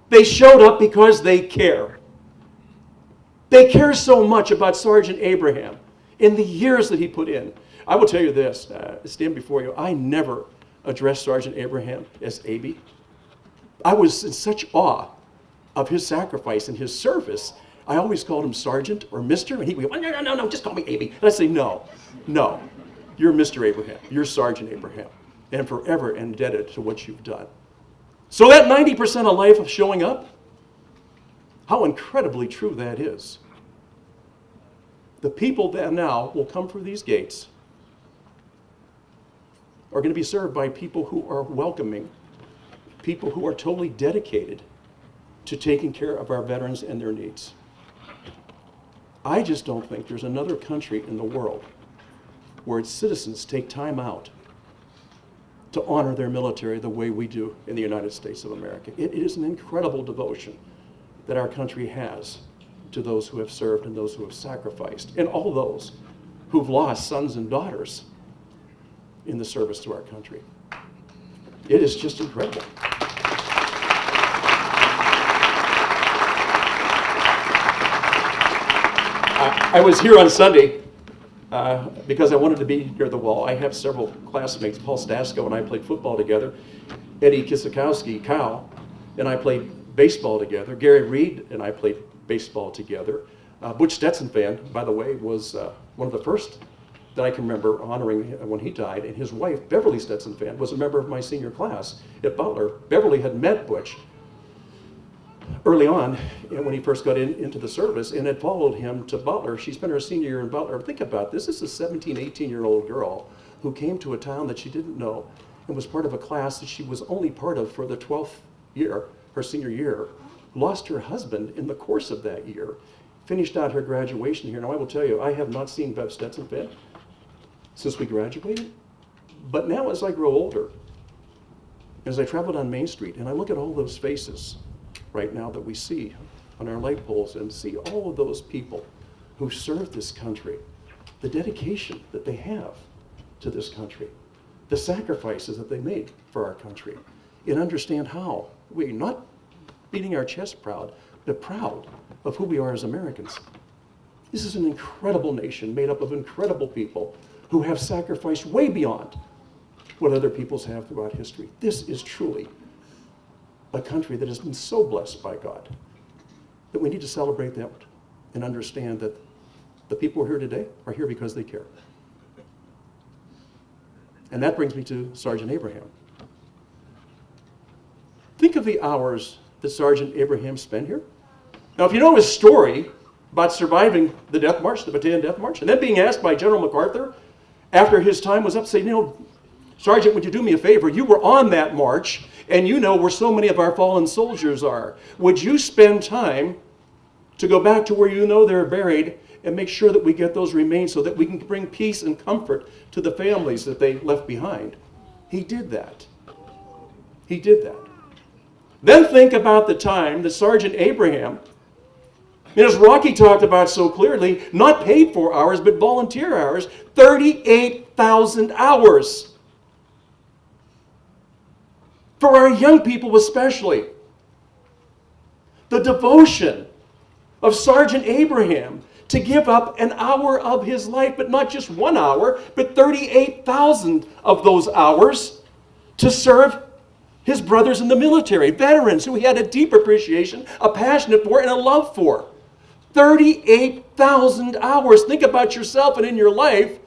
They showed up because they care. They care so much about Sergeant Abraham in the years that he put in. I will tell you this, stand before you, I never addressed Sergeant Abraham as Abie. I was in such awe of his sacrifice and his service. I always called him Sergeant or Mr. And he would go, no, just call me Abie. And I say, no, you're Mr. Abraham. You're Sergeant Abraham. And forever indebted to what you've done. So that 90% of life of showing up, how incredibly true that is. The people that now will come through these gates are going to be served by people who are welcoming, people who are totally dedicated to taking care of our veterans and their needs. I just don't think there's another country in the world where its citizens take time out to honor their military the way we do in the United States of America. It is an incredible devotion that our country has to those who have served and those who have sacrificed, and all those who've lost sons and daughters in the service to our country. It is just incredible. I was here on Sunday because I wanted to be near the wall. I have several classmates. Paul Stasko and I played football together. Eddie Kisakowski, Cal, and I played baseball together. Gary Reed and I played baseball together. Butch Stetson fan, by the way, was one of the first that I can remember honoring when he died. And his wife, Beverly Stetson fan, was a member of my senior class at Butler. Beverly had met Butch early on when he first got into the service and had followed him to Butler. She spent her senior year in Butler. Think about this. This is a 17, 18-year-old girl who came to a town that she didn't know and was part of a class that she was only part of for the 12th year, her senior year, lost her husband in the course of that year, finished out her graduation here. Now, I will tell you, I have not seen Bev Stetson fan since we graduated. But now as I grow older, as I travel down Main Street and I look at all those faces right now that we see on our light poles and see all of those people who serve this country, the dedication that they have to this country, the sacrifices that they made for our country, and understand how we're not beating our chest proud, but proud of who we are as Americans. This is an incredible nation made up of incredible people who have sacrificed way beyond what other peoples have throughout history. This is truly a country that has been so blessed by God that we need to celebrate that and understand that the people who are here today are here because they care. And that brings me to Sergeant Abraham. Think of the hours that Sergeant Abraham spent here. Now, if you know his story about surviving the death march, the Bataan Death March, and then being asked by General MacArthur after his time was up, say, Sergeant, would you do me a favor? You were on that march, and you know where so many of our fallen soldiers are. Would you spend time to go back to where you know they're buried and make sure that we get those remains so that we can bring peace and comfort to the families that they left behind? He did that. He did that. Then think about the time that Sergeant Abraham, and as Rocky talked about so clearly, not paid for hours, but volunteer hours, 38,000 hours. For our young people especially. The devotion of Sergeant Abraham to give up an hour of his life, but not just 1 hour, but 38,000 of those hours to serve his brothers in the military, veterans who he had a deep appreciation, a passion for, and a love for. 38,000 hours. Think about yourself and in your life,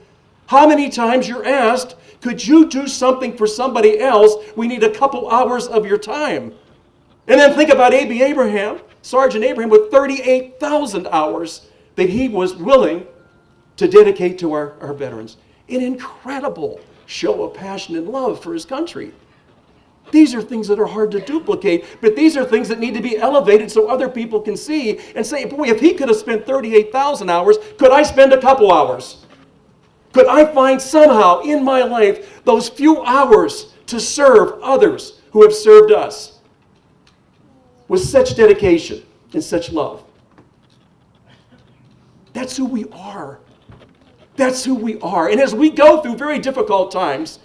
how many times you're asked, could you do something for somebody else? We need a couple hours of your time. And then think about Abie Abraham, Sergeant Abraham, with 38,000 hours that he was willing to dedicate to our veterans. An incredible show of passion and love for his country. These are things that are hard to duplicate, but these are things that need to be elevated so other people can see and say, boy, if he could have spent 38,000 hours, could I spend a couple hours? Could I find somehow in my life those few hours to serve others who have served us with such dedication and such love? That's who we are. That's who we are. And as we go through very difficult times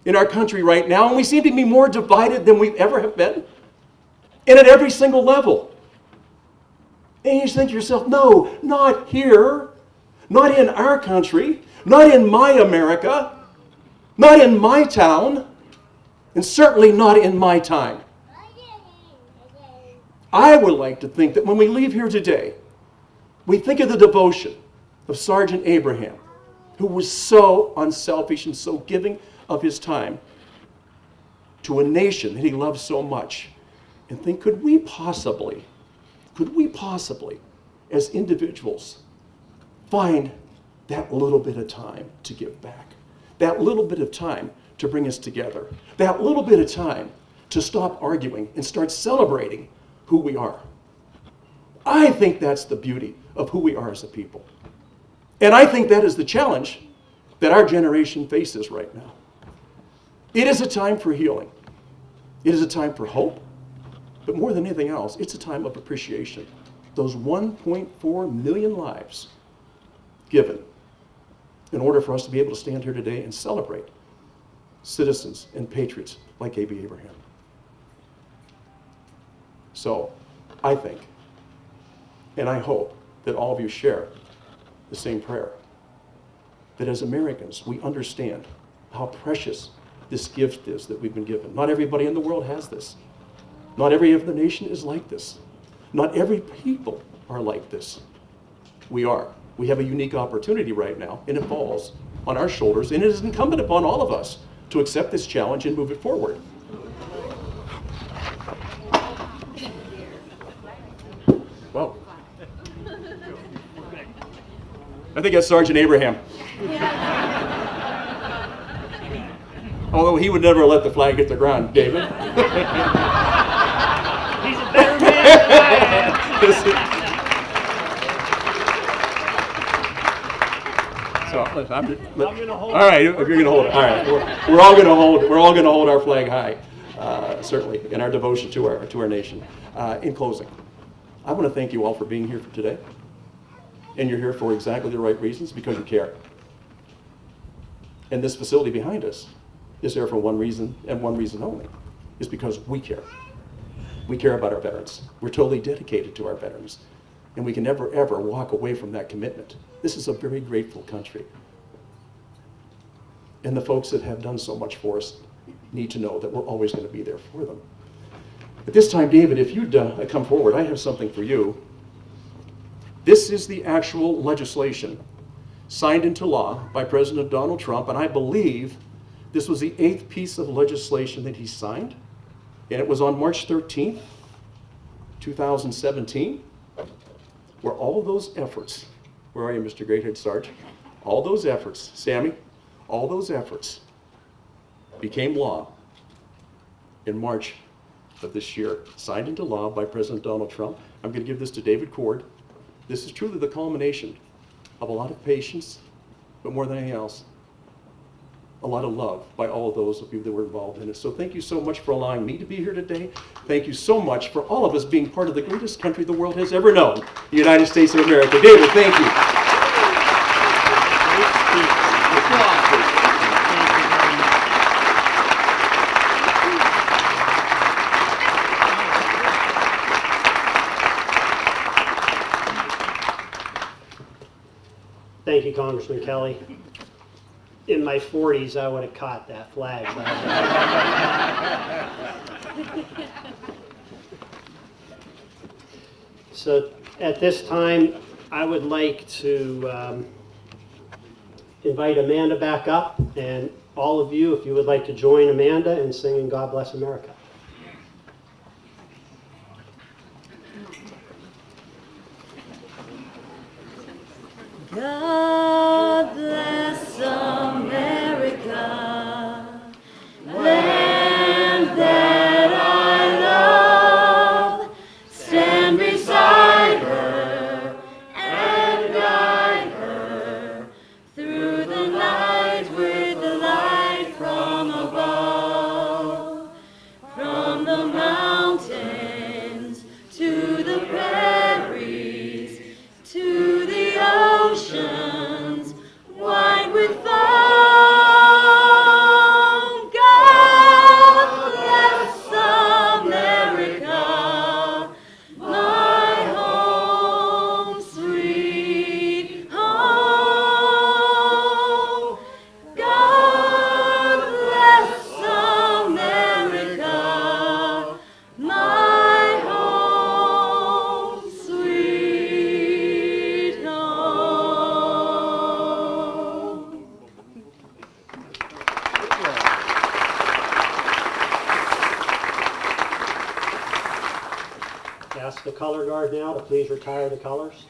in our country right now, and we seem to be more divided than we've ever have been, and at every single level. And you just think to yourself, no, not here, not in our country, not in my America, not in my town, and certainly not in my time. I would like to think that when we leave here today, we think of the devotion of Sergeant Abraham, who was so unselfish and so giving of his time to a nation that he loved so much, and think, could we possibly, as individuals, find that little bit of time to give back, that little bit of time to bring us together, that little bit of time to stop arguing and start celebrating who we are? I think that's the beauty of who we are as a people. And I think that is the challenge that our generation faces right now. It is a time for healing. It is a time for hope. But more than anything else, it's a time of appreciation. Those 1.4 million lives given in order for us to be able to stand here today and celebrate citizens and patriots like Abie Abraham. So I think, and I hope, that all of you share the same prayer, that as Americans, we understand how precious this gift is that we've been given. Not everybody in the world has this. Not every other nation is like this. Not every people are like this. We are. We have a unique opportunity right now, and it falls on our shoulders, and it is incumbent upon all of us to accept this challenge and move it forward. Wow. I think that's Sergeant Abraham. Although he would never let the flag hit the ground, David. He's a better man than I am. So I'm gonna hold all right, if you're going to hold it, all right. We're all going to hold. We're all going to hold our flag high, certainly, in our devotion to our nation. In closing, I want to thank you all for being here for today, and you're here for exactly the right reasons, because you care. And this facility behind us is there for one reason and one reason only, is because we care. We care about our veterans. We're totally dedicated to our veterans, and we can never, ever walk away from that commitment. This is a very grateful country. And the folks that have done so much for us need to know that we're always going to be there for them. At this time, David, if you'd come forward, I have something for you. This is the actual legislation signed into law by President Donald Trump, and I believe this was the 8th piece of legislation that he signed, and it was on March 13th, 2017, where all of those efforts, where are you, Mr. Greathead Sarge? All those efforts, Sammy, all those efforts became law in March of this year, signed into law by President Donald Trump. I'm going to give this to David Cord. This is truly the culmination of a lot of patience, but more than anything else, a lot of love by all of those of you that were involved in it. So thank you so much for allowing me to be here today. Thank you so much for all of us being part of the greatest country the world has ever known, the United States of America. David, thank you. Thank you, Congressman Kelly. In my 40s, I would have caught that flag. So at this time, I would like to invite Amanda back up, and all of you, if you would like to join Amanda in singing God Bless America. God bless America, land that I love. Stand beside her and guide her through the night with the light from above. From the mountains to the prairies to the oceans wide with foam. God bless America, my home, sweet home. God bless America, my home, sweet home. Ask the color guard now to please retire the colors.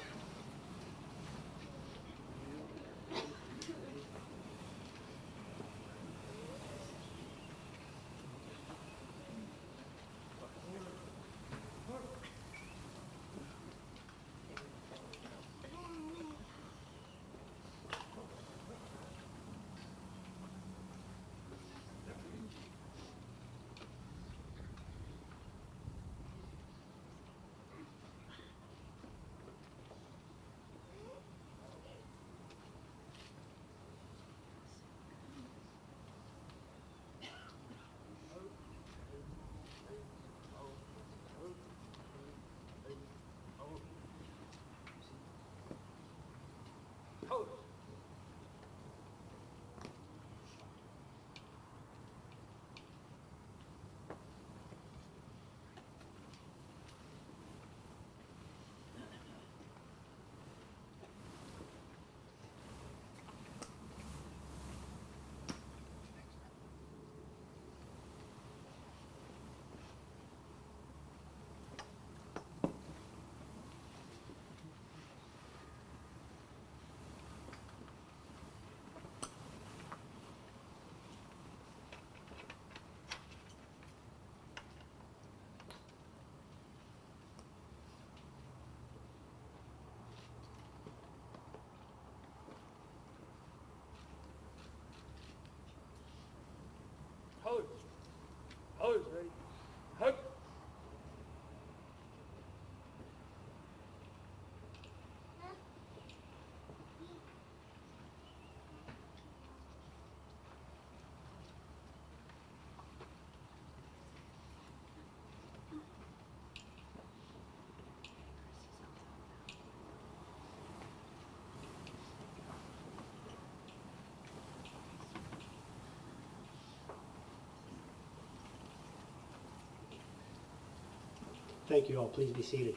Thank you all. Please be seated.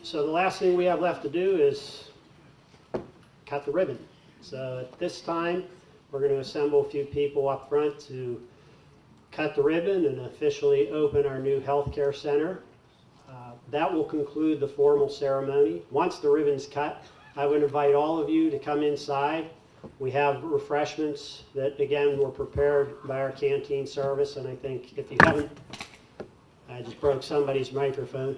So the last thing we have left to do is cut the ribbon. So at this time, we're going to assemble a few people up front to cut the ribbon and officially open our new healthcare center. That will conclude the formal ceremony. Once the ribbon's cut, I would invite all of you to come inside. We have refreshments that, again, were prepared by our canteen service, and I think if you haven't, I just broke somebody's microphone.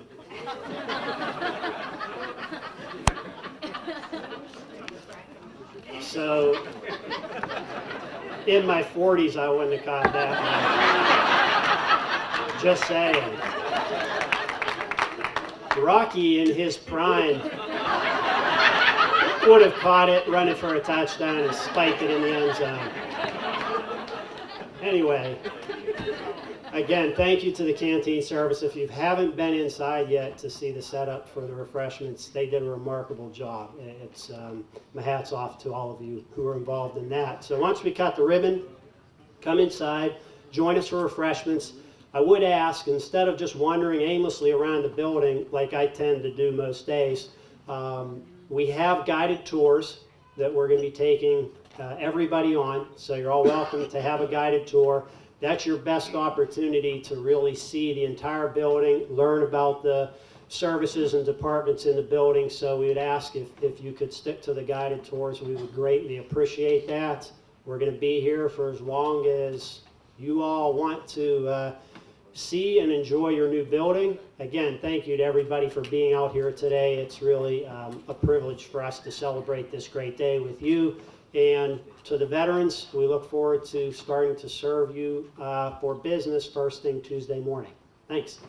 So, in my 40s, I wouldn't have caught that one. Just saying. Rocky, in his prime, would have caught it, run it for a touchdown, and spiked it in the end zone. Anyway, again, thank you to the canteen service. If you haven't been inside yet to see the setup for the refreshments, they did a remarkable job. It's my hat's off to all of you who were involved in that. So once we cut the ribbon, come inside, join us for refreshments. I would ask, instead of just wandering aimlessly around the building like I tend to do most days, we have guided tours that we're going to be taking everybody on. So you're all welcome to have a guided tour. That's your best opportunity to really see the entire building, learn about the services and departments in the building. So we would ask if you could stick to the guided tours. We would greatly appreciate that. We're going to be here for as long as you all want to see and enjoy your new building. Again, thank you to everybody for being out here today. It's really a privilege for us to celebrate this great day with you. And to the veterans, we look forward to starting to serve you for business first thing Tuesday morning. Thanks.